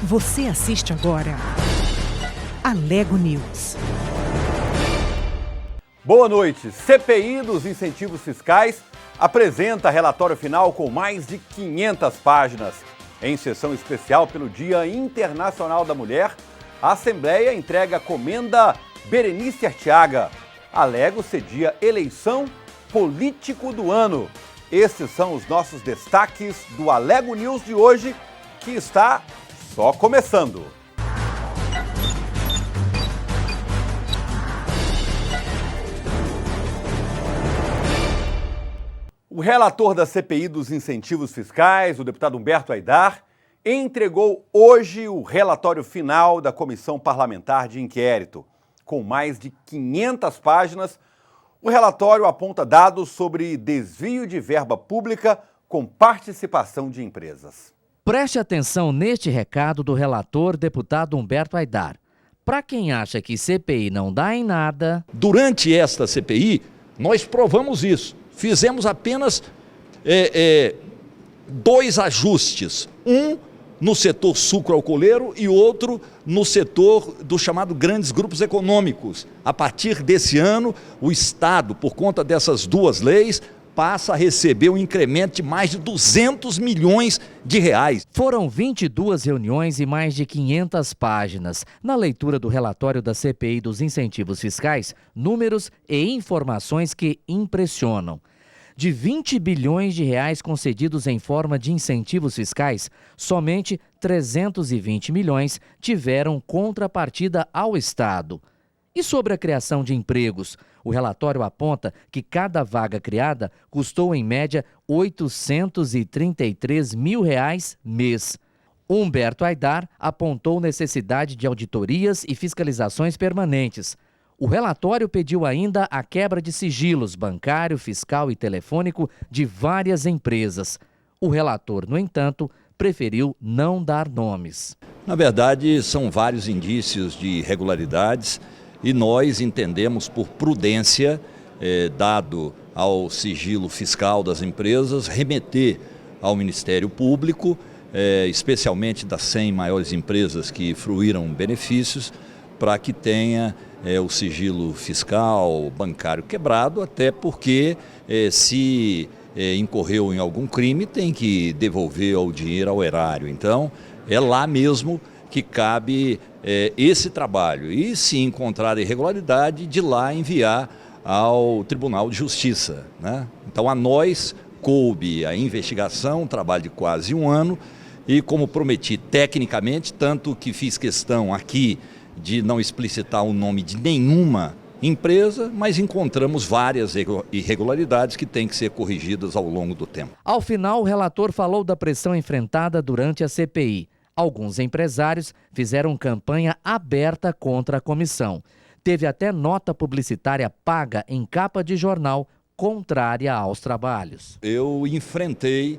Você assiste agora Alego News. Boa noite. CPI dos incentivos fiscais apresenta relatório final com mais de 500 páginas. Em sessão especial pelo Dia Internacional da Mulher, a Assembleia entrega a comenda Berenice Arteaga. Alego cedia eleição político do ano. Esses são os nossos destaques do Alego News de hoje, que está só começando. O relator da CPI dos incentivos fiscais, o deputado Humberto Aidar, entregou hoje o relatório final da Comissão Parlamentar de Inquérito. Com mais de 500 páginas, o relatório aponta dados sobre desvio de verba pública com participação de empresas. Preste atenção neste recado do relator deputado Humberto Aidar. Para quem acha que CPI não dá em nada... Durante esta CPI, nós provamos isso. Fizemos apenas dois ajustes. Um no setor sucroalcooleiro e outro no setor do chamado grandes grupos econômicos. A partir desse ano, o Estado, por conta dessas duas leis, passa a receber um incremento de mais de 200 milhões de reais. Foram 22 reuniões e mais de 500 páginas. Na leitura do relatório da CPI dos incentivos fiscais, números e informações que impressionam. De 20 bilhões de reais concedidos em forma de incentivos fiscais, somente 320 milhões tiveram contrapartida ao Estado. E sobre a criação de empregos? O relatório aponta que cada vaga criada custou em média R$ 833 mil mês. Humberto Aidar apontou necessidade de auditorias e fiscalizações permanentes. O relatório pediu ainda a quebra de sigilos bancário, fiscal e telefônico de várias empresas. O relator, no entanto, preferiu não dar nomes. Na verdade, são vários indícios de irregularidades e nós entendemos por prudência, dado ao sigilo fiscal das empresas, remeter ao Ministério Público, especialmente das 100 maiores empresas que fruíram benefícios, para que tenha o sigilo fiscal, bancário quebrado, até porque se incorreu em algum crime tem que devolver o dinheiro ao erário. Então é lá mesmo que cabe esse trabalho e, se encontrar irregularidade, de lá enviar ao Tribunal de Justiça, né? Então a nós coube a investigação, um trabalho de quase um ano, e como prometi tecnicamente, tanto que fiz questão aqui de não explicitar o nome de nenhuma empresa, mas encontramos várias irregularidades que têm que ser corrigidas ao longo do tempo. Ao final, o relator falou da pressão enfrentada durante a CPI. Alguns empresários fizeram campanha aberta contra a comissão. Teve até nota publicitária paga em capa de jornal contrária aos trabalhos. Eu enfrentei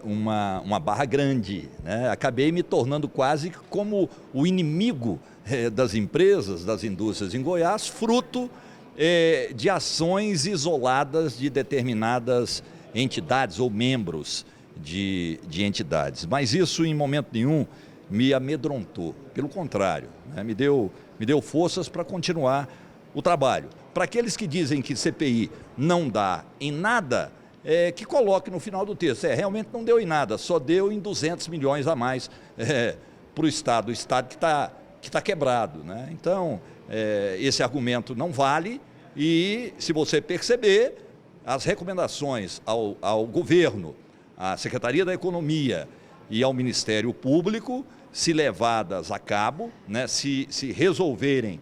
uma barra grande, né? Acabei me tornando quase como o inimigo das empresas, das indústrias em Goiás, fruto de ações isoladas de determinadas entidades ou membros de entidades. Mas isso em momento nenhum me amedrontou, pelo contrário, né? Me deu forças para continuar o trabalho. Para aqueles que dizem que CPI não dá em nada, que coloque no final do texto, realmente não deu em nada, só deu em 200 milhões a mais para o Estado que está quebrado, né? Então, esse argumento não vale e, se você perceber, as recomendações ao governo, à Secretaria da Economia e ao Ministério Público, se levadas a cabo, né, se resolverem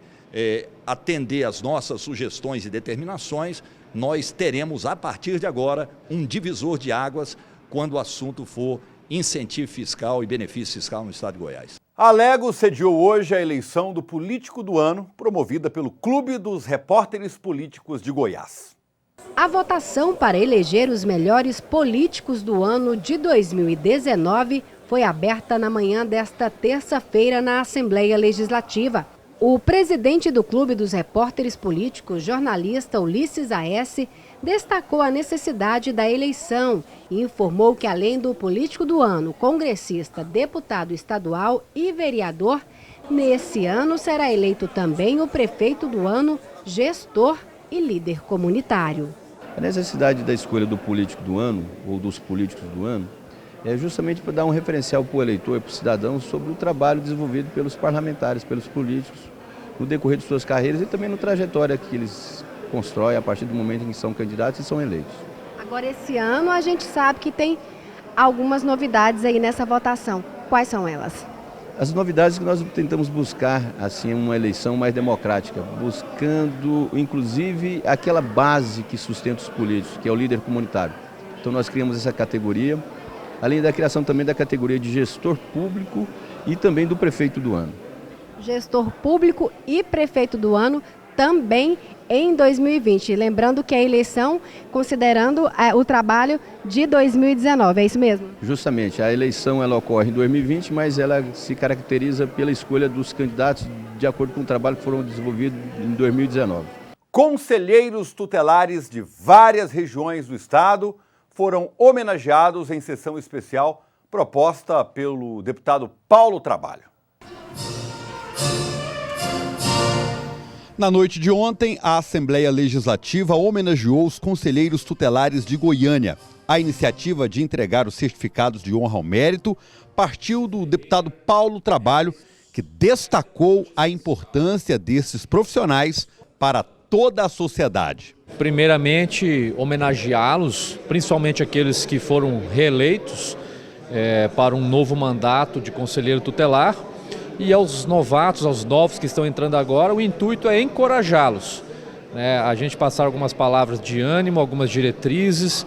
atender às nossas sugestões e determinações, nós teremos, a partir de agora, um divisor de águas quando o assunto for incentivo fiscal e benefício fiscal no Estado de Goiás. Alego sediou hoje a eleição do Político do Ano, promovida pelo Clube dos Repórteres Políticos de Goiás. A votação para eleger os melhores políticos do ano de 2019 foi aberta na manhã desta terça-feira na Assembleia Legislativa. O presidente do Clube dos Repórteres Políticos, jornalista Ulisses Aesse, destacou a necessidade da eleição e informou que, além do político do ano, congressista, deputado estadual e vereador, nesse ano será eleito também o prefeito do ano, gestor e líder comunitário. A necessidade da escolha do político do ano, ou dos políticos do ano, é justamente para dar um referencial para o eleitor e para o cidadão sobre o trabalho desenvolvido pelos parlamentares, pelos políticos, no decorrer de suas carreiras e também na trajetória que eles constroem a partir do momento em que são candidatos e são eleitos. Agora, esse ano a gente sabe que tem algumas novidades aí nessa votação. Quais são elas? As novidades que nós tentamos buscar, assim, uma eleição mais democrática, buscando, inclusive, aquela base que sustenta os políticos, que é o líder comunitário. Então nós criamos essa categoria, além da criação também da categoria de gestor público e também do prefeito do ano. Gestor público e prefeito do ano também em 2020. Lembrando que a eleição, considerando o trabalho de 2019, é isso mesmo? Justamente, a eleição ela ocorre em 2020, mas ela se caracteriza pela escolha dos candidatos de acordo com o trabalho que foram desenvolvidos em 2019. Conselheiros tutelares de várias regiões do estado foram homenageados em sessão especial proposta pelo deputado Paulo Trabalho. Na noite de ontem, a Assembleia Legislativa homenageou os conselheiros tutelares de Goiânia. A iniciativa de entregar os certificados de honra ao mérito partiu do deputado Paulo Trabalho, que destacou a importância desses profissionais para toda a sociedade. Primeiramente, homenageá-los, principalmente aqueles que foram reeleitos para um novo mandato de conselheiro tutelar. E aos novatos, aos novos que estão entrando agora, o intuito é encorajá-los. A gente passar algumas palavras de ânimo, algumas diretrizes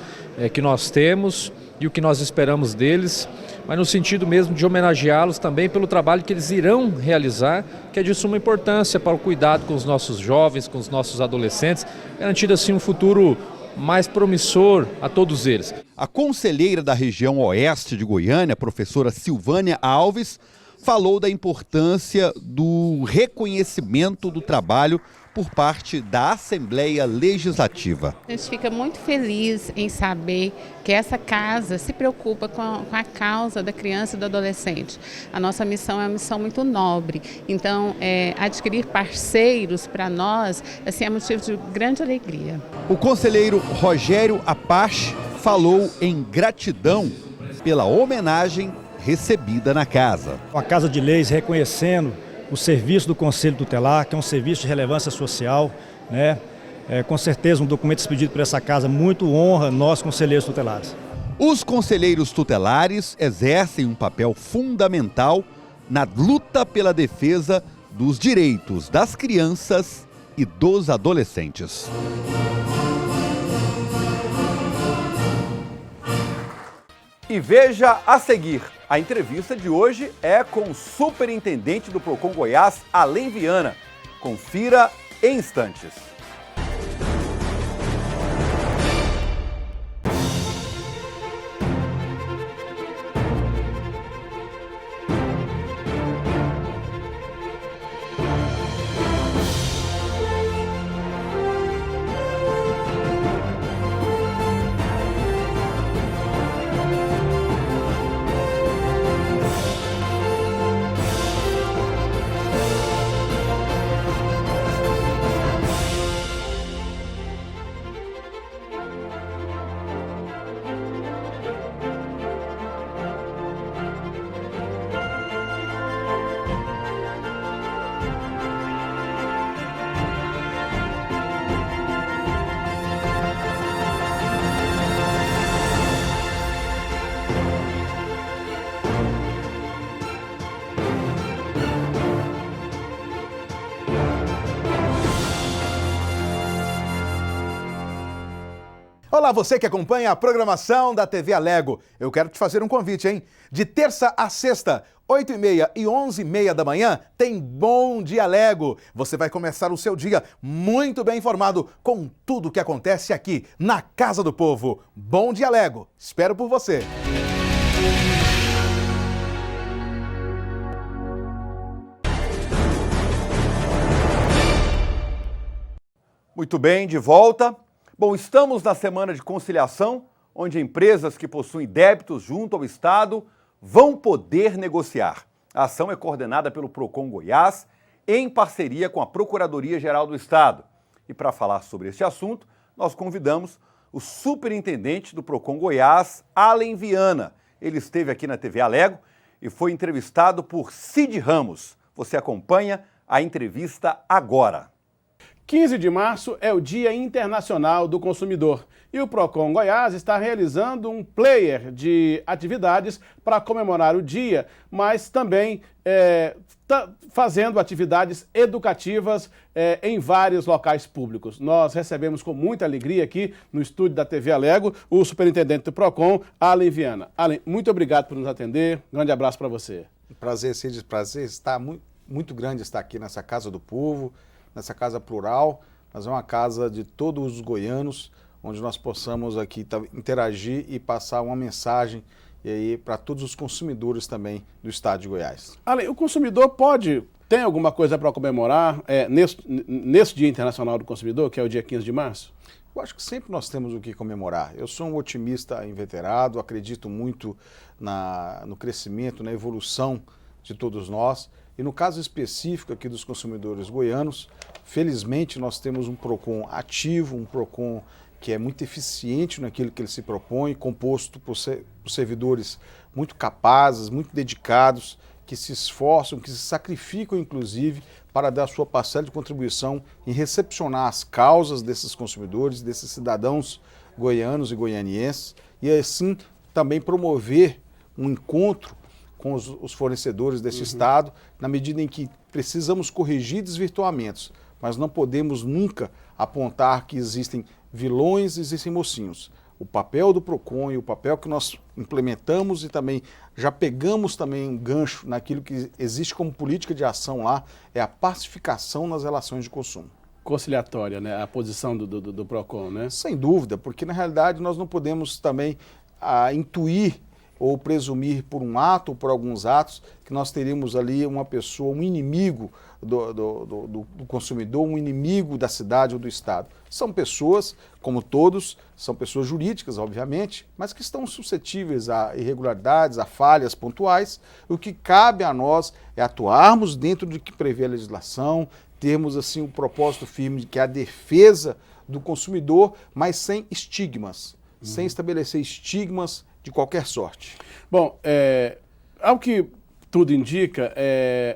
que nós temos e o que nós esperamos deles, mas no sentido mesmo de homenageá-los também pelo trabalho que eles irão realizar, que é de suma importância para o cuidado com os nossos jovens, com os nossos adolescentes, garantindo assim um futuro mais promissor a todos eles. A conselheira da região oeste de Goiânia, a professora Silvânia Alves, falou da importância do reconhecimento do trabalho por parte da Assembleia Legislativa. A gente fica muito feliz em saber que essa casa se preocupa com a causa da criança e do adolescente. A nossa missão é uma missão muito nobre, então adquirir parceiros para nós assim, é motivo de grande alegria. O conselheiro Rogério Apache falou em gratidão pela homenagem recebida na casa. A Casa de Leis reconhecendo o serviço do Conselho Tutelar, que é um serviço de relevância social, né? Com certeza um documento expedido por essa casa muito honra nós conselheiros tutelares. Os conselheiros tutelares exercem um papel fundamental na luta pela defesa dos direitos das crianças e dos adolescentes. E veja a seguir, a entrevista de hoje é com o superintendente do Procon Goiás, Além Viana. Confira em instantes. Olá, você que acompanha a programação da TV Alego. Eu quero te fazer um convite, hein? De terça a sexta, 8h30 e 11h30 da manhã, tem Bom Dia Alego. Você vai começar o seu dia muito bem informado com tudo o que acontece aqui na Casa do Povo. Bom Dia Alego. Espero por você. Muito bem, de volta. Bom, estamos na semana de conciliação, onde empresas que possuem débitos junto ao Estado vão poder negociar. A ação é coordenada pelo Procon Goiás, em parceria com a Procuradoria-Geral do Estado. E para falar sobre este assunto, nós convidamos o superintendente do Procon Goiás, Allen Viana. Ele esteve aqui na TV Alego e foi entrevistado por Cid Ramos. Você acompanha a entrevista agora. 15 de março é o Dia Internacional do Consumidor e o Procon Goiás está realizando um player de atividades para comemorar o dia, mas também fazendo atividades educativas em vários locais públicos. Nós recebemos com muita alegria aqui no estúdio da TV Alego o superintendente do Procon, Allen Viana. Allen, muito obrigado por nos atender. Grande abraço para você. Prazer, Cid, prazer. Está muito grande estar aqui nessa Casa do Povo, nessa casa plural, mas é uma casa de todos os goianos, onde nós possamos aqui interagir e passar uma mensagem e aí para todos os consumidores também do estado de Goiás. Além, o consumidor tem alguma coisa para comemorar nesse Dia Internacional do Consumidor, que é o dia 15 de março? Eu acho que sempre nós temos o que comemorar. Eu sou um otimista inveterado, acredito muito no crescimento, na evolução de todos nós. E no caso específico aqui dos consumidores goianos, felizmente nós temos um Procon ativo, um Procon que é muito eficiente naquilo que ele se propõe, composto por servidores muito capazes, muito dedicados, que se esforçam, que se sacrificam inclusive para dar sua parcela de contribuição em recepcionar as causas desses consumidores, desses cidadãos goianos e goianienses, e assim também promover um encontro com os fornecedores deste estado, na medida em que precisamos corrigir desvirtuamentos, mas não podemos nunca apontar que existem vilões, existem mocinhos. O papel do Procon e o papel que nós implementamos e também já pegamos também um gancho naquilo que existe como política de ação lá, é a pacificação nas relações de consumo. Conciliatória, né? A posição do Procon, né? Sem dúvida, porque na realidade nós não podemos também intuir ou presumir por um ato ou por alguns atos que nós teríamos ali uma pessoa, um inimigo do consumidor, um inimigo da cidade ou do estado. São pessoas, como todos, são pessoas jurídicas, obviamente, mas que estão suscetíveis a irregularidades, a falhas pontuais. O que cabe a nós é atuarmos dentro do que prevê a legislação, termos assim um propósito firme de que é a defesa do consumidor, mas sem estigmas, sem estabelecer estigmas de qualquer sorte. Bom, ao que tudo indica,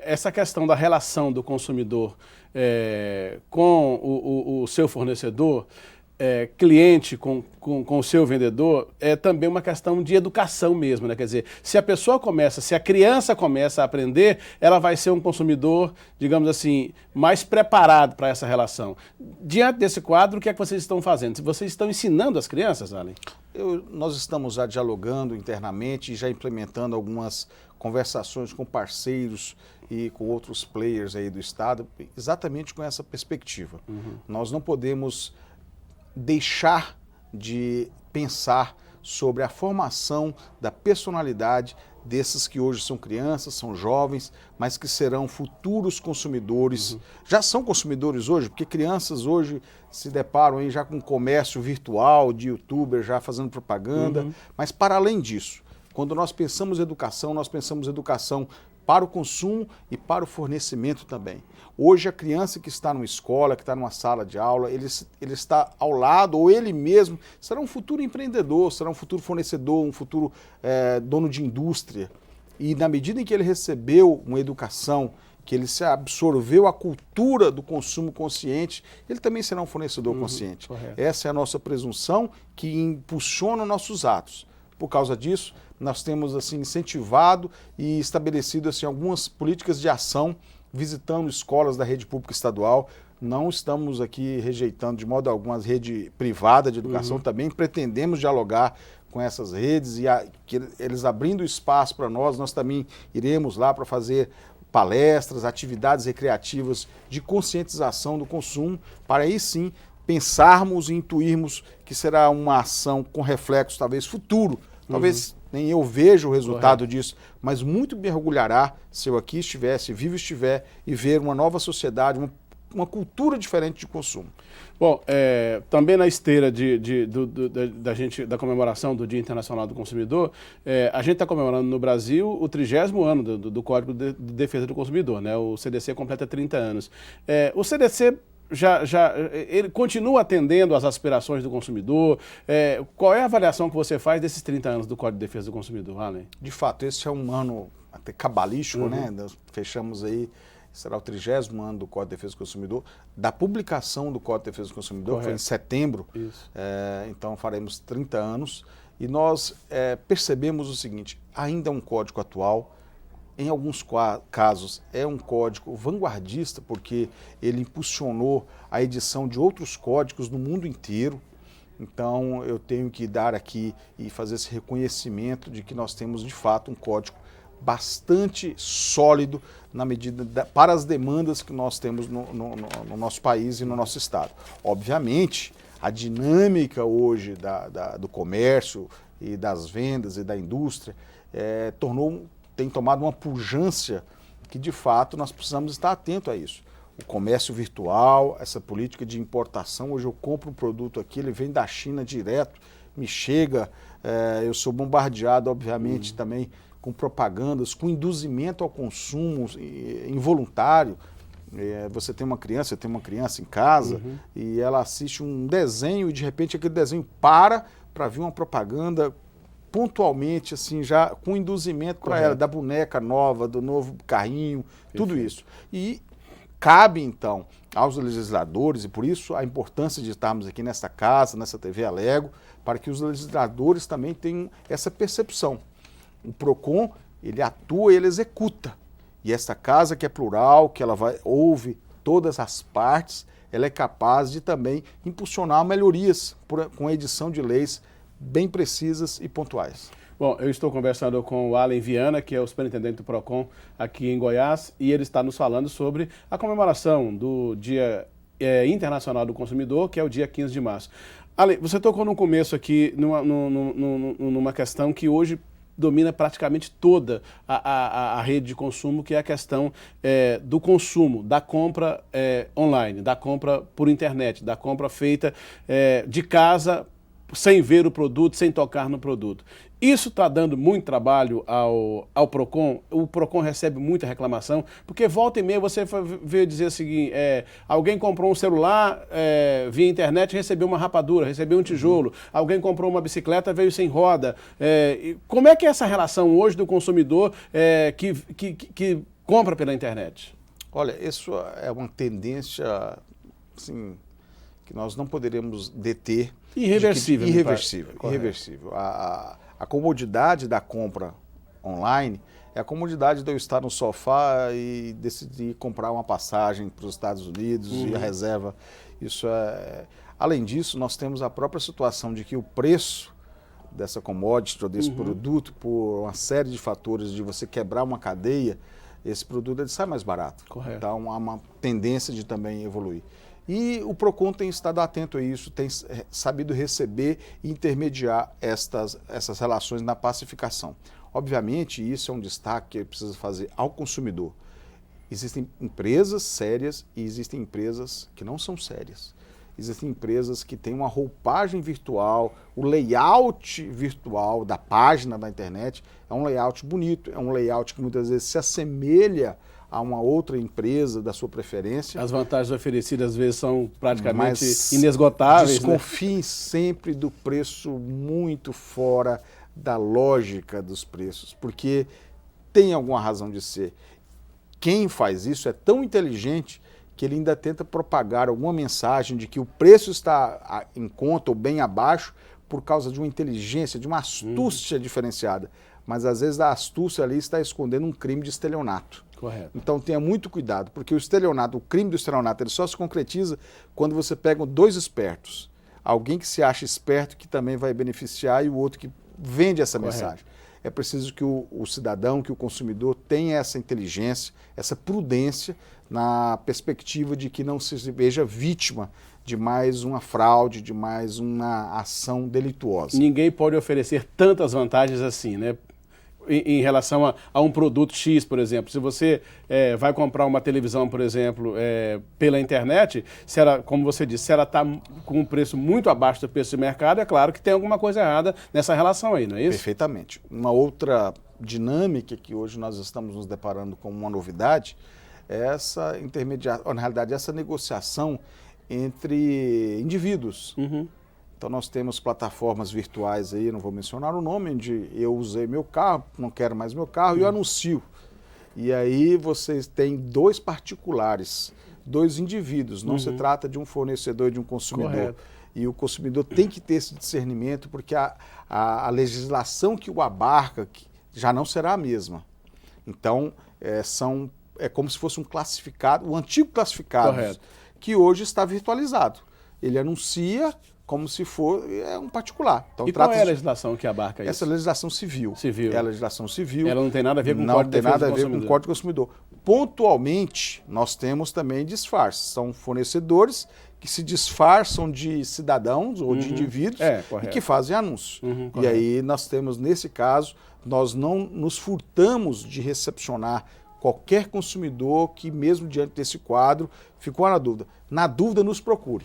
essa questão da relação do consumidor com o seu fornecedor, cliente com o seu vendedor, é também uma questão de educação mesmo, né? Quer dizer, se a criança começa a aprender, ela vai ser um consumidor, digamos assim, mais preparado para essa relação. Diante desse quadro, o que é que vocês estão fazendo? Vocês estão ensinando as crianças, Allen? Nós estamos já dialogando internamente e já implementando algumas conversações com parceiros e com outros players aí do estado, exatamente com essa perspectiva. Nós não podemos deixar de pensar sobre a formação da personalidade desses que hoje são crianças, são jovens, mas que serão futuros consumidores. Já são consumidores hoje, porque crianças hoje se deparam aí já com comércio virtual, de youtuber já fazendo propaganda, mas para além disso, quando nós pensamos educação para o consumo e para o fornecimento também. Hoje a criança que está numa escola, que está numa sala de aula, ele está ao lado, ou ele mesmo, será um futuro empreendedor, será um futuro fornecedor, um futuro dono de indústria. E na medida em que ele recebeu uma educação, que ele se absorveu a cultura do consumo consciente, ele também será um fornecedor consciente. Correto. Essa é a nossa presunção que impulsiona nossos atos. Por causa disso, nós temos assim incentivado e estabelecido assim algumas políticas de ação, visitando escolas da rede pública estadual. Não estamos aqui rejeitando de modo algum a rede privada de educação, também pretendemos dialogar com essas redes e que eles abrindo espaço para nós também iremos lá para fazer palestras, atividades recreativas de conscientização do consumo, para aí sim pensarmos e intuirmos que será uma ação com reflexo talvez futuro, talvez nem eu veja o resultado disso, mas muito me orgulhará se eu aqui estivesse, vivo estiver, e ver uma nova sociedade, uma cultura diferente de consumo. Bom, também na esteira da comemoração do Dia Internacional do Consumidor, a gente está comemorando no Brasil o 30º ano do Código de Defesa do Consumidor, né? O CDC completa 30 anos. O CDC ele continua atendendo às aspirações do consumidor. Qual é a avaliação que você faz desses 30 anos do Código de Defesa do Consumidor, Allen? De fato, esse é um ano até cabalístico, né? Nós fechamos aí, será o 30º ano do Código de Defesa do Consumidor. Da publicação do Código de Defesa do Consumidor, foi em setembro, então faremos 30 anos. E nós percebemos o seguinte, ainda é um código atual, em alguns casos é um código vanguardista, porque ele impulsionou a edição de outros códigos no mundo inteiro. Então eu tenho que dar aqui e fazer esse reconhecimento de que nós temos de fato um código bastante sólido na medida para as demandas que nós temos no nosso país e no nosso estado. Obviamente, a dinâmica hoje do comércio e das vendas e da indústria tem tomado uma pujança que, de fato, nós precisamos estar atentos a isso. O comércio virtual, essa política de importação, hoje eu compro um produto aqui, ele vem da China direto, me chega, eu sou bombardeado, obviamente, também com propagandas, com induzimento ao consumo involuntário. Você tem uma criança em casa e ela assiste um desenho e, de repente, aquele desenho para vir uma propaganda pontualmente, assim, já com induzimento para ela, da boneca nova, do novo carrinho, tudo isso. E cabe, então, aos legisladores, e por isso a importância de estarmos aqui nesta casa, nessa TV Alego, para que os legisladores também tenham essa percepção. O PROCON, ele atua, ele executa. E esta casa que é plural, que ela ouve todas as partes, ela é capaz de também impulsionar melhorias com a edição de leis bem precisas e pontuais. Bom, eu estou conversando com o Allen Viana, que é o superintendente do PROCON aqui em Goiás, e ele está nos falando sobre a comemoração do Dia Internacional do Consumidor, que é o dia 15 de março. Allen, você tocou no começo aqui numa questão que hoje domina praticamente toda a rede de consumo, que é a questão do consumo, da compra online, da compra por internet, da compra feita de casa, sem ver o produto, sem tocar no produto. Isso está dando muito trabalho ao PROCON. O PROCON recebe muita reclamação, porque volta e meia você veio dizer o seguinte, alguém comprou um celular via internet e recebeu uma rapadura, recebeu um tijolo, alguém comprou uma bicicleta, veio sem roda. Como é que é essa relação hoje do consumidor que compra pela internet? Olha, isso é uma tendência, assim, que nós não poderemos deter. Irreversível. Irreversível. A comodidade da compra online é a comodidade de eu estar no sofá e decidir comprar uma passagem para os Estados Unidos e a reserva. Além disso, nós temos a própria situação de que o preço dessa commodity ou desse produto, por uma série de fatores de você quebrar uma cadeia, esse produto ele sai mais barato. Correto. Então há uma tendência de também evoluir. E o PROCON tem estado atento a isso, tem sabido receber e intermediar essas relações na pacificação. Obviamente, isso é um destaque que precisa fazer ao consumidor. Existem empresas sérias e existem empresas que não são sérias. Existem empresas que têm uma roupagem virtual, o layout virtual da página da internet é um layout bonito, é um layout que muitas vezes se assemelha a uma outra empresa da sua preferência. As vantagens oferecidas às vezes são praticamente inesgotáveis. Desconfiem sempre do preço muito fora da lógica dos preços, porque tem alguma razão de ser. Quem faz isso é tão inteligente que ele ainda tenta propagar alguma mensagem de que o preço está em conta ou bem abaixo por causa de uma inteligência, de uma astúcia diferenciada. Mas às vezes a astúcia ali está escondendo um crime de estelionato. Correto. Então tenha muito cuidado, porque o crime do estelionato, ele só se concretiza quando você pega dois espertos. Alguém que se acha esperto, que também vai beneficiar, e o outro que vende essa mensagem. É preciso que o cidadão, que o consumidor tenha essa inteligência, essa prudência, na perspectiva de que não se veja vítima de mais uma fraude, de mais uma ação delituosa. Ninguém pode oferecer tantas vantagens assim, né? em relação a um produto X, por exemplo. Se você vai comprar uma televisão, por exemplo, pela internet, se ela, como você disse, se ela está com um preço muito abaixo do preço de mercado, é claro que tem alguma coisa errada nessa relação aí, não é isso? Perfeitamente. Uma outra dinâmica que hoje nós estamos nos deparando com uma novidade é essa intermediação, na realidade, essa negociação entre indivíduos. Então nós temos plataformas virtuais aí, não vou mencionar o nome, onde eu usei meu carro, não quero mais meu carro, e eu anuncio. E aí vocês têm dois particulares, dois indivíduos, não se trata de um fornecedor e de um consumidor. Correto. E o consumidor tem que ter esse discernimento, porque a legislação que o abarca já não será a mesma. Então, é como se fosse um classificado, um antigo classificado, Correto. que hoje está virtualizado. Ele anuncia como se for um particular. Então, E qual é a legislação que abarca isso? Essa legislação civil. Civil. É a legislação civil. Ela não tem nada a ver com o Não Código de tem Defesa nada a do ver com o Consumidor. Código do Consumidor. Pontualmente, nós temos também disfarces. São fornecedores que se disfarçam de cidadãos ou de indivíduos e correto. que fazem anúncio. E correto. aí nós temos, nesse caso, nós não nos furtamos de recepcionar qualquer consumidor que, mesmo diante desse quadro, ficou na dúvida. Na dúvida, nos procure.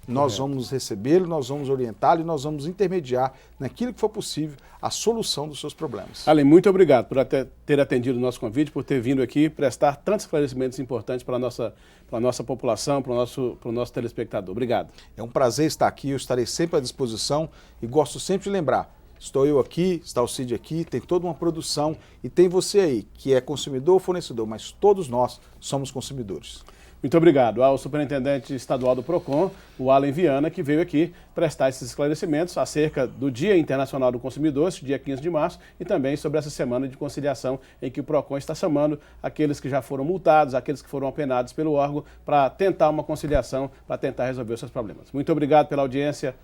Nós vamos recebê-lo, nós vamos orientá-lo e nós vamos intermediar, naquilo que for possível, a solução dos seus problemas. Além, muito obrigado por ter atendido o nosso convite, por ter vindo aqui prestar tantos esclarecimentos importantes para a nossa população, para o nosso telespectador. Obrigado. É um prazer estar aqui, eu estarei sempre à disposição e gosto sempre de lembrar, estou eu aqui, está o Cid aqui, tem toda uma produção e tem você aí, que é consumidor ou fornecedor, mas todos nós somos consumidores. Muito obrigado ao superintendente estadual do PROCON, o Alan Viana, que veio aqui prestar esses esclarecimentos acerca do Dia Internacional do Consumidor, esse dia 15 de março, e também sobre essa semana de conciliação em que o PROCON está chamando aqueles que já foram multados, aqueles que foram apenados pelo órgão, para tentar uma conciliação, para tentar resolver os seus problemas. Muito obrigado pela audiência.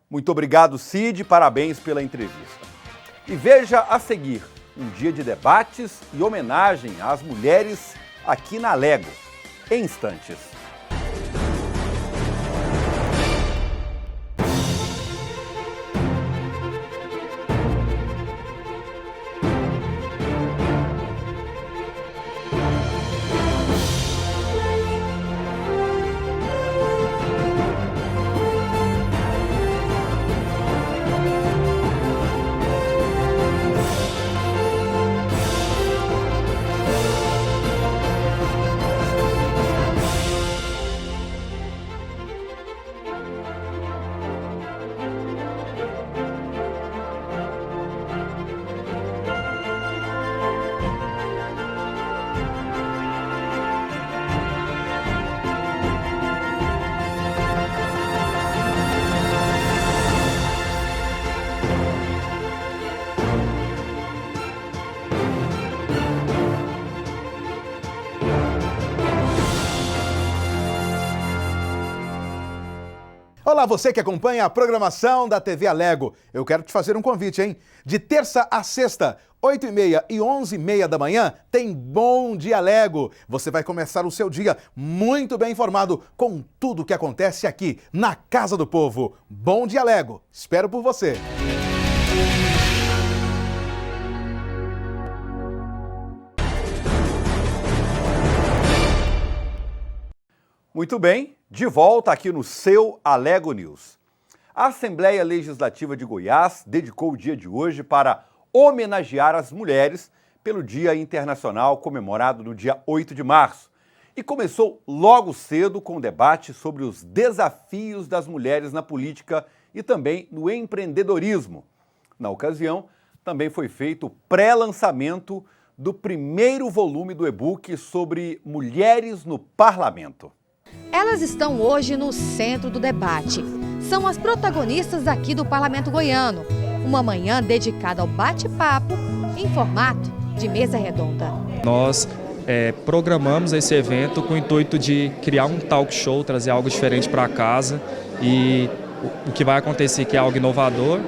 Muito obrigado, Cid, parabéns pela entrevista. E veja a seguir um dia de debates e homenagem às mulheres aqui na Lego. Em instantes. Olá, você que acompanha a programação da TV Alego. Eu quero te fazer um convite, hein? De terça a sexta, 8h30 e 11h30 da manhã, tem Bom Dia Alego. Você vai começar o seu dia muito bem informado com tudo o que acontece aqui na Casa do Povo. Bom Dia Alego. Espero por você. Muito bem, de volta aqui no seu Alego News. A Assembleia Legislativa de Goiás dedicou o dia de hoje para homenagear as mulheres pelo Dia Internacional comemorado no dia 8 de março. E começou logo cedo com o debate sobre os desafios das mulheres na política e também no empreendedorismo. Na ocasião, também foi feito o pré-lançamento do primeiro volume do e-book sobre mulheres no parlamento. Elas estão hoje no centro do debate. São as protagonistas aqui do Parlamento Goiano. Uma manhã dedicada ao bate-papo em formato de mesa redonda. Nós programamos esse evento com o intuito de criar um talk show, trazer algo diferente para casa e o que vai acontecer que é algo inovador.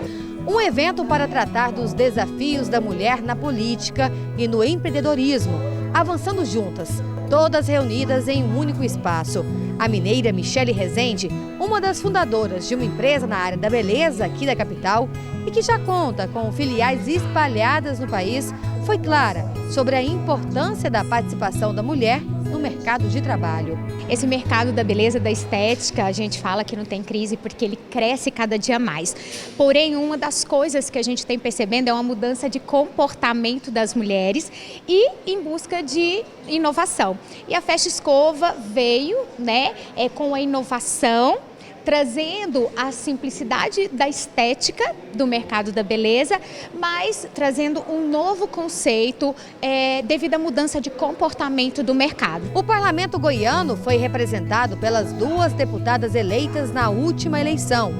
Um evento para tratar dos desafios da mulher na política e no empreendedorismo, avançando juntas, todas reunidas em um único espaço. A mineira Michele Rezende, uma das fundadoras de uma empresa na área da beleza aqui da capital e que já conta com filiais espalhadas no país, foi clara sobre a importância da participação da mulher no mercado de trabalho. Esse mercado da beleza, da estética, a gente fala que não tem crise porque ele cresce cada dia mais. Porém, uma das coisas que a gente tem percebendo é uma mudança de comportamento das mulheres e em busca de inovação. E a Fecha Escova veio, com a inovação, trazendo a simplicidade da estética do mercado da beleza, mas trazendo um novo conceito devido à mudança de comportamento do mercado. O parlamento goiano foi representado pelas 2 deputadas eleitas na última eleição.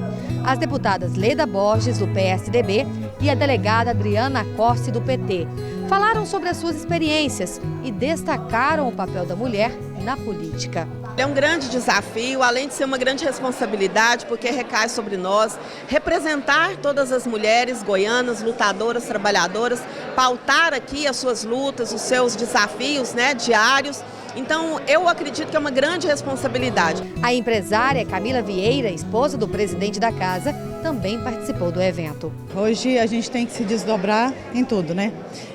As deputadas Leda Borges, do PSDB, e a delegada Adriana Corsi, do PT. Falaram sobre as suas experiências e destacaram o papel da mulher na política. É um grande desafio, além de ser uma grande responsabilidade, porque recai sobre nós representar todas as mulheres goianas, lutadoras, trabalhadoras, pautar aqui as suas lutas, os seus desafios diários. Então, eu acredito que é uma grande responsabilidade. A empresária Camila Vieira, esposa do presidente da casa, também participou do evento. Hoje a gente tem que se desdobrar em tudo,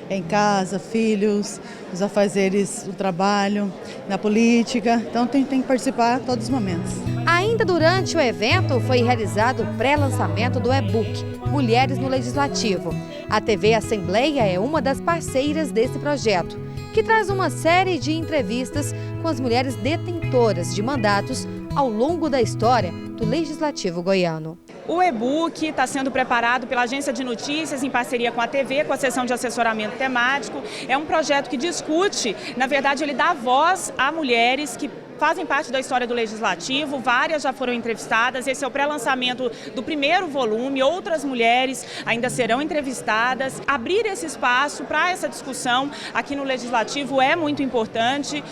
Em casa, filhos, os afazeres do trabalho, na política. Então tem que participar todos os momentos. Ainda durante o evento foi realizado o pré-lançamento do e-book Mulheres no Legislativo. A TV Assembleia é uma das parceiras desse projeto, que traz uma série de entrevistas com as mulheres detentoras de mandatos ao longo da história do Legislativo goiano. O e-book está sendo preparado pela Agência de Notícias em parceria com a TV, com a seção de assessoramento temático. É um projeto que discute, na verdade ele dá voz a mulheres que fazem parte da história do Legislativo, várias já foram entrevistadas, esse é o pré-lançamento do primeiro volume, outras mulheres ainda serão entrevistadas. Abrir esse espaço para essa discussão aqui no Legislativo é muito importante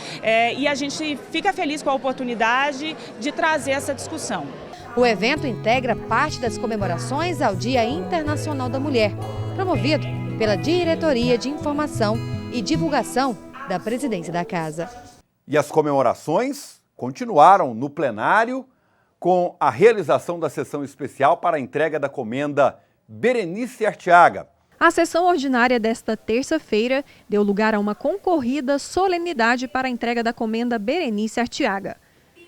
e a gente fica feliz com a oportunidade de trazer essa discussão. O evento integra parte das comemorações ao Dia Internacional da Mulher, promovido pela Diretoria de Informação e Divulgação da Presidência da Casa. E as comemorações continuaram no plenário com a realização da sessão especial para a entrega da comenda Berenice Arteaga. A sessão ordinária desta terça-feira deu lugar a uma concorrida solenidade para a entrega da comenda Berenice Arteaga.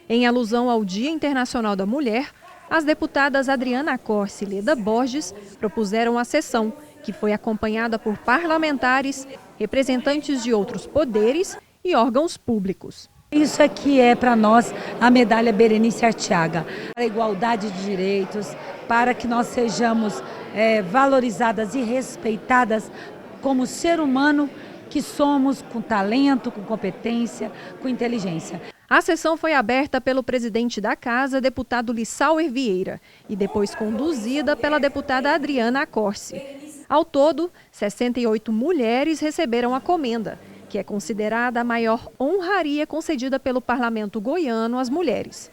Em alusão ao Dia Internacional da Mulher, as deputadas Adriana Corsi e Leda Borges propuseram a sessão, que foi acompanhada por parlamentares, representantes de outros poderes e órgãos públicos. Isso aqui é para nós a medalha Berenice Arteaga, para a igualdade de direitos, para que nós sejamos valorizadas e respeitadas como ser humano que somos, com talento, com competência, com inteligência. A sessão foi aberta pelo presidente da Casa, deputado Lissauer Vieira, e depois conduzida pela deputada Adriana Corsi. Ao todo, 68 mulheres receberam a comenda, que é considerada a maior honraria concedida pelo parlamento goiano às mulheres.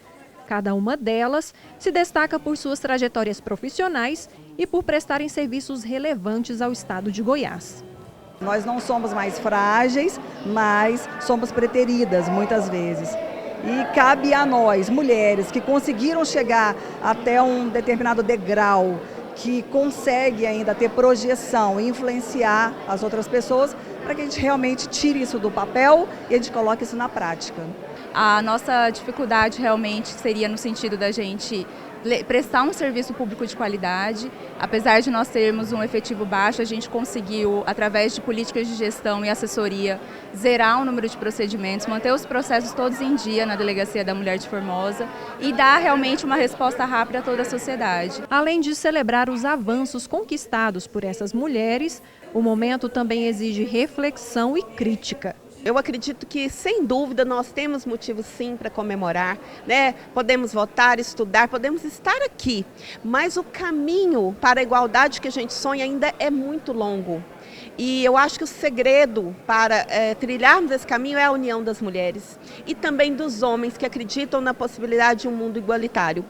Cada uma delas se destaca por suas trajetórias profissionais e por prestarem serviços relevantes ao estado de Goiás. Nós não somos mais frágeis, mas somos preteridas muitas vezes. E cabe a nós, mulheres, que conseguiram chegar até um determinado degrau, que consegue ainda ter projeção e influenciar as outras pessoas, para que a gente realmente tire isso do papel e a gente coloque isso na prática. A nossa dificuldade realmente seria no sentido da gente prestar um serviço público de qualidade. Apesar de nós termos um efetivo baixo, a gente conseguiu, através de políticas de gestão e assessoria, zerar o número de procedimentos, manter os processos todos em dia na Delegacia da Mulher de Formosa e dar realmente uma resposta rápida a toda a sociedade. Além de celebrar os avanços conquistados por essas mulheres, o momento também exige reflexão e crítica. Eu acredito que, sem dúvida, nós temos motivos sim para comemorar, Podemos votar, estudar, podemos estar aqui, mas o caminho para a igualdade que a gente sonha ainda é muito longo. E eu acho que o segredo para trilharmos esse caminho é a união das mulheres e também dos homens que acreditam na possibilidade de um mundo igualitário.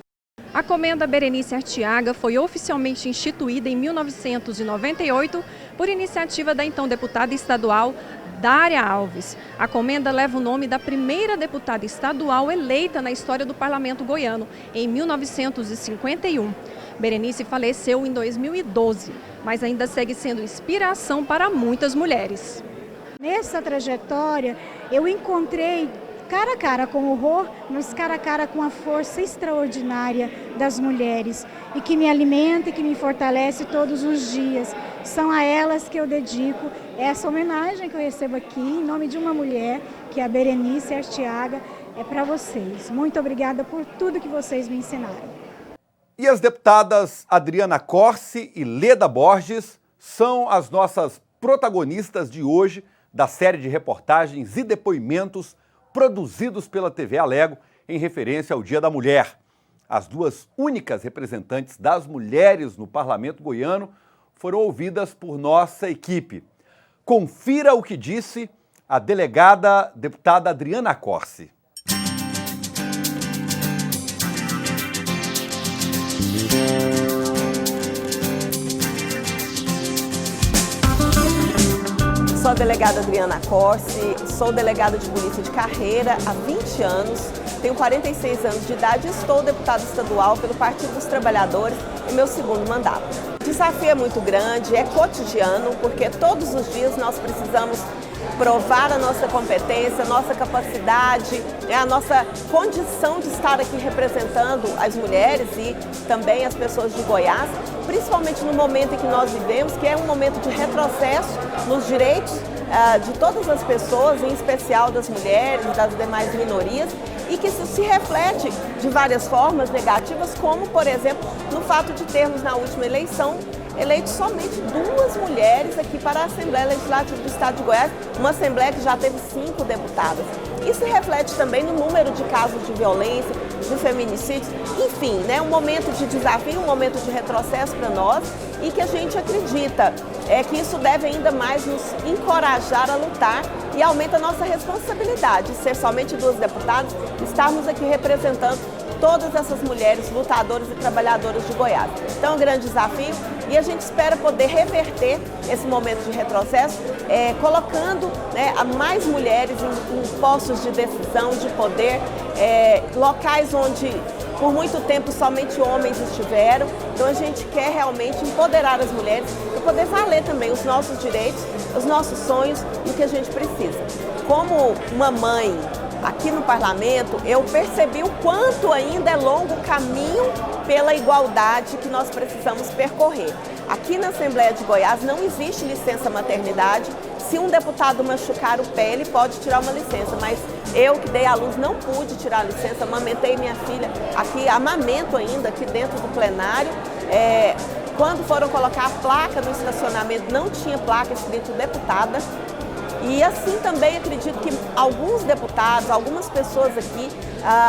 A comenda Berenice Arteaga foi oficialmente instituída em 1998 por iniciativa da então deputada estadual Dária Alves. A comenda leva o nome da primeira deputada estadual eleita na história do parlamento goiano, em 1951. Berenice faleceu em 2012. mas ainda segue sendo inspiração para muitas mulheres. Nessa trajetória, eu encontrei cara a cara com o horror, mas cara a cara com a força extraordinária das mulheres e que me alimenta e que me fortalece todos os dias. São a elas que eu dedico essa homenagem que eu recebo aqui em nome de uma mulher, que é a Berenice Arteaga, é para vocês. Muito obrigada por tudo que vocês me ensinaram. E as deputadas Adriana Corsi e Leda Borges são as nossas protagonistas de hoje da série de reportagens e depoimentos produzidos pela TV Alego em referência ao Dia da Mulher. As duas únicas representantes das mulheres no Parlamento goiano foram ouvidas por nossa equipe. Confira o que disse a delegada deputada Adriana Corsi. Sou a delegada Adriana Corsi, sou delegada de polícia de carreira há 20 anos, tenho 46 anos de idade e estou deputada estadual pelo Partido dos Trabalhadores em meu segundo mandato. O desafio é muito grande, é cotidiano, porque todos os dias nós precisamos provar a nossa competência, a nossa capacidade, a nossa condição de estar aqui representando as mulheres e também as pessoas de Goiás, principalmente no momento em que nós vivemos, que é um momento de retrocesso nos direitos de todas as pessoas, em especial das mulheres, das demais minorias, e que isso se reflete de várias formas negativas, como, por exemplo, no fato de termos na última eleição eleitos somente 2 mulheres aqui para a Assembleia Legislativa do Estado de Goiás, uma Assembleia que já teve 5 deputadas. Isso reflete também no número de casos de violência, de feminicídios, enfim, né, um momento de desafio, um momento de retrocesso para nós e que a gente acredita que isso deve ainda mais nos encorajar a lutar e aumenta a nossa responsabilidade, ser somente 2 deputadas, estarmos aqui representando todas essas mulheres lutadoras e trabalhadoras de Goiás. Então é um grande desafio e a gente espera poder reverter esse momento de retrocesso, colocando, né, a mais mulheres em postos de decisão, de poder, locais onde por muito tempo somente homens estiveram. Então a gente quer realmente empoderar as mulheres e poder valer também os nossos direitos, os nossos sonhos e o que a gente precisa. Como uma mãe aqui no Parlamento, eu percebi o quanto ainda é longo o caminho pela igualdade que nós precisamos percorrer. Aqui na Assembleia de Goiás não existe licença maternidade. Se um deputado machucar o pé, ele pode tirar uma licença, mas eu que dei à luz não pude tirar a licença, amamentei minha filha aqui, amamento ainda aqui dentro do plenário. Quando foram colocar a placa no estacionamento, não tinha placa escrito deputada. E assim também acredito que alguns deputados, algumas pessoas aqui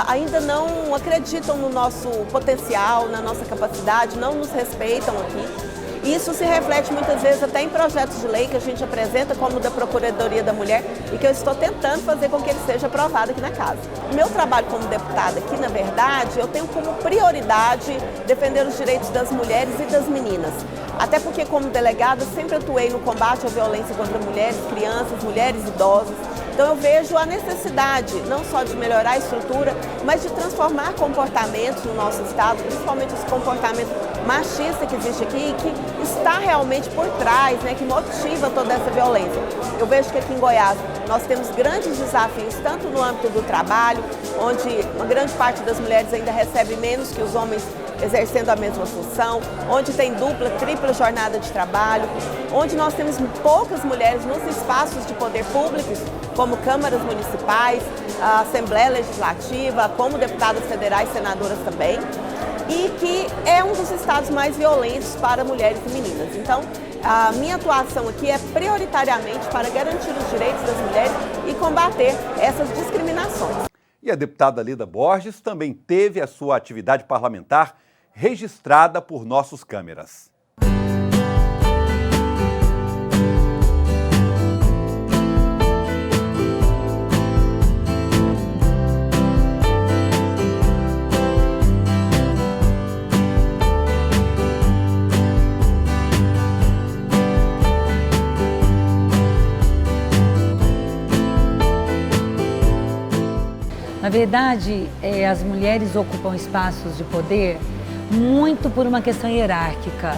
ainda não acreditam no nosso potencial, na nossa capacidade, não nos respeitam aqui. Isso se reflete muitas vezes até em projetos de lei que a gente apresenta, como o da Procuradoria da Mulher, e que eu estou tentando fazer com que ele seja aprovado aqui na casa. O meu trabalho como deputada aqui, na verdade, eu tenho como prioridade defender os direitos das mulheres e das meninas. Até porque, como delegada, sempre atuei no combate à violência contra mulheres, crianças, mulheres idosas. Então eu vejo a necessidade não só de melhorar a estrutura, mas de transformar comportamentos no nosso estado, principalmente esse comportamento machista que existe aqui e que está realmente por trás, né, que motiva toda essa violência. Eu vejo que aqui em Goiás nós temos grandes desafios, tanto no âmbito do trabalho, onde uma grande parte das mulheres ainda recebe menos que os homens exercendo a mesma função, onde tem dupla, tripla jornada de trabalho, onde nós temos poucas mulheres nos espaços de poder públicos, como câmaras municipais, a Assembleia Legislativa, como deputadas federais, senadoras também, e que é um dos estados mais violentos para mulheres e meninas. Então, a minha atuação aqui é prioritariamente para garantir os direitos das mulheres e combater essas discriminações. E a deputada Leda Borges também teve a sua atividade parlamentar registrada por nossos câmeras. Na verdade, as mulheres ocupam espaços de poder muito por uma questão hierárquica.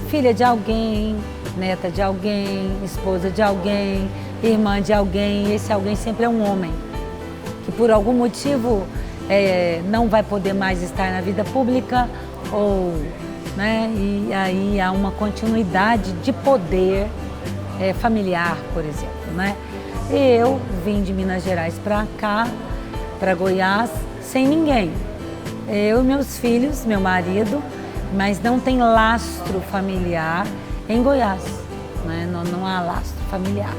filha de alguém, neta de alguém, esposa de alguém, irmã de alguém. Esse alguém sempre é um homem, que por algum motivo não vai poder mais estar na vida pública, ou, né, e aí há uma continuidade de poder familiar, por exemplo, né? Eu vim de Minas Gerais para cá, para Goiás, sem ninguém. Eu e meus filhos, meu marido, mas não tem lastro familiar em Goiás, né? Não há lastro familiar.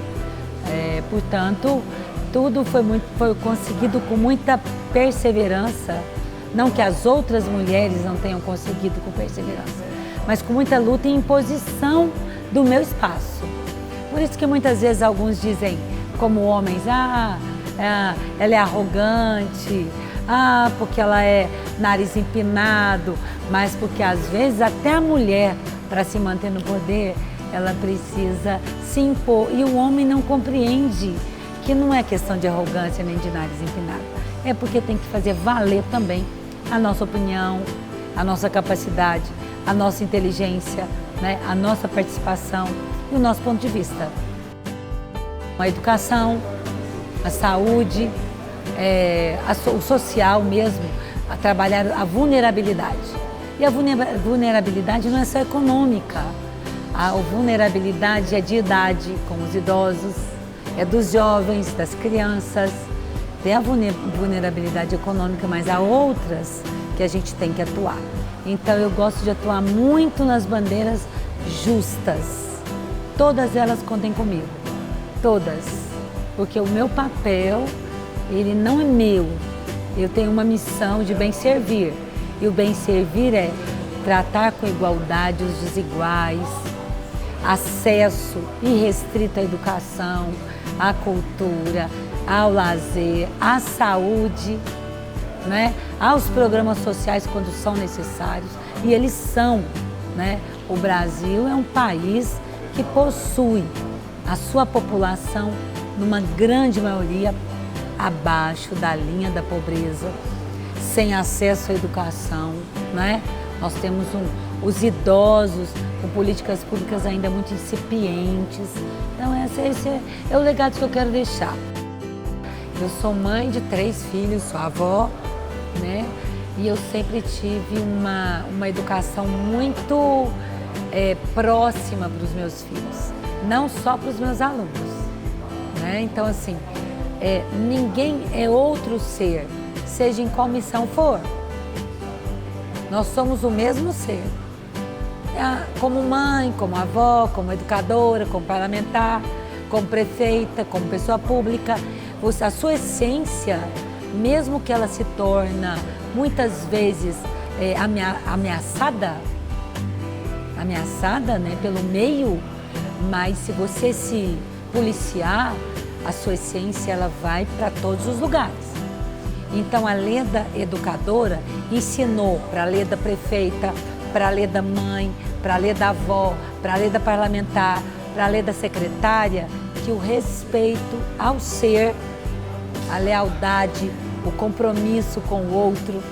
Portanto, tudo foi conseguido com muita perseverança, não que as outras mulheres não tenham conseguido com perseverança, mas com muita luta e imposição do meu espaço. Por isso que muitas vezes alguns dizem, como homens, ela é arrogante, porque ela é nariz empinado, mas porque às vezes até a mulher, para se manter no poder, ela precisa se impor. E o homem não compreende que não é questão de arrogância nem de nariz empinado. É porque tem que fazer valer também a nossa opinião, a nossa capacidade, a nossa inteligência, né? A nossa participação e o nosso ponto de vista. A educação, a saúde, o social mesmo, a trabalhar a vulnerabilidade. E a vulnerabilidade não é só econômica. A vulnerabilidade é de idade, como os idosos, é dos jovens, das crianças. Tem a vulnerabilidade econômica, mas há outras que a gente tem que atuar. Então eu gosto de atuar muito nas bandeiras justas. Todas elas contem comigo, todas. Porque o meu papel, ele não é meu. Eu tenho uma missão de bem servir. E o bem servir é tratar com igualdade os desiguais, acesso irrestrito à educação, à cultura, ao lazer, à saúde, né? Aos programas sociais quando são necessários. E eles são, né? O Brasil é um país que possui a sua população, numa grande maioria, abaixo da linha da pobreza, sem acesso à educação, né? Nós temos os idosos com políticas públicas ainda muito incipientes. Então esse é o legado que eu quero deixar. Eu sou mãe de 3 filhos, sou avó, né? E eu sempre tive uma educação muito próxima para os meus filhos, não só para os meus alunos, né? Então assim, ninguém é outro ser, seja em qual missão for. Nós somos o mesmo ser. Como mãe, como avó, como educadora, como parlamentar, como prefeita, como pessoa pública, a sua essência, mesmo que ela se torna muitas vezes ameaçada, né, pelo meio, mas se você se policiar, a sua essência ela vai para todos os lugares. Então a Leda educadora ensinou para a Leda prefeita, para a Leda mãe, para a Leda avó, para a Leda parlamentar, para a Leda secretária, que o respeito ao ser, a lealdade, o compromisso com o outro,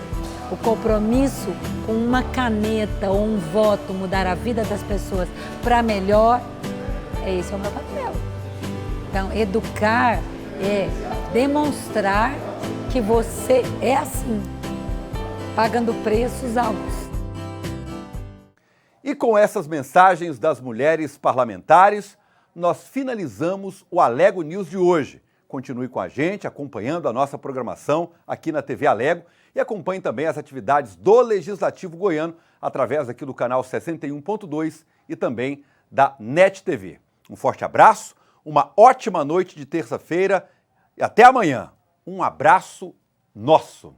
o compromisso com uma caneta ou um voto mudar a vida das pessoas para melhor, esse é o meu papel. Então, educar é demonstrar que você é assim, pagando preços altos. E com essas mensagens das mulheres parlamentares, nós finalizamos o Alego News de hoje. Continue com a gente, acompanhando a nossa programação aqui na TV Alego e acompanhe também as atividades do Legislativo Goiano através aqui do canal 61.2 e também da NET TV. Um forte abraço, uma ótima noite de terça-feira e até amanhã. Um abraço nosso!